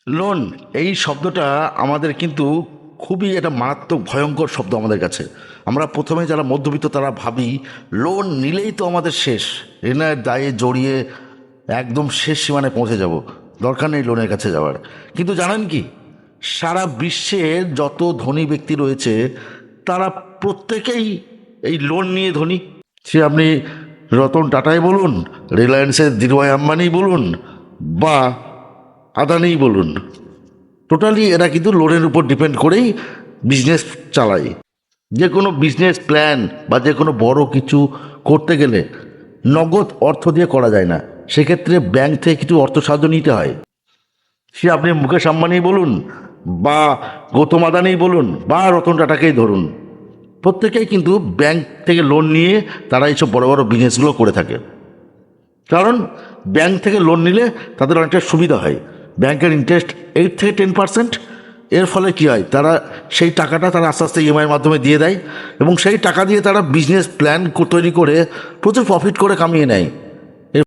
Loan এই শব্দটা আমাদের কিন্তু খুবই একটা মারাত্মক ভয়ঙ্কর শব্দ আমাদের কাছে। আমরা প্রথমে যারা মধ্যবিত্ত তারা ভাবি লোন নিলেই তো আমাদের শেষ, ঋণের দায়ে জড়িয়ে একদম শেষ সীমানায় পৌঁছে যাব, দরকার নেই লোনের কাছে যাওয়ার। কিন্তু জানেন কি, সারা বিশ্বের যত ধনী ব্যক্তি রয়েছে তারা প্রত্যেকেই এই লোন নিয়ে ধনী। সে আপনি রতন টাটাই বলুন, রিলায়েন্সের ধীরুভাই আম্বানি বলুন, বা আদানিই বলুন, টোটালি এরা কিন্তু লোনের উপর ডিপেন্ড করেই বিজনেস চালায়। যে কোনো বিজনেস প্ল্যান বা যে কোনো বড় কিছু করতে গেলে নগদ অর্থ দিয়ে করা যায় না, সেক্ষেত্রে ব্যাংক থেকে কিছু অর্থ সাহায্য নিতে হয়। সে আপনি মুকেশ আম্বানি বলুন, বা গৌতম আদানি বলুন, বা রতন টাটাকেই ধরুন, প্রত্যেকেই কিন্তু ব্যাংক থেকে লোন নিয়ে তারা এইসব বড় বড় বিজনেসগুলো করে থাকে। কারণ ব্যাংক থেকে লোন নিলে তাদের অনেকটা সুবিধা হয়। ব্যাংকের ইন্টারেস্ট 8 থেকে 10%। এর ফলে কী হয়, তারা সেই টাকাটা তারা আস্তে আস্তে ইএমআইয়ের মাধ্যমে দিয়ে দেয় এবং সেই টাকা দিয়ে তারা বিজনেস প্ল্যান তৈরি করে প্রচুর প্রফিট করে কামিয়ে নেয়।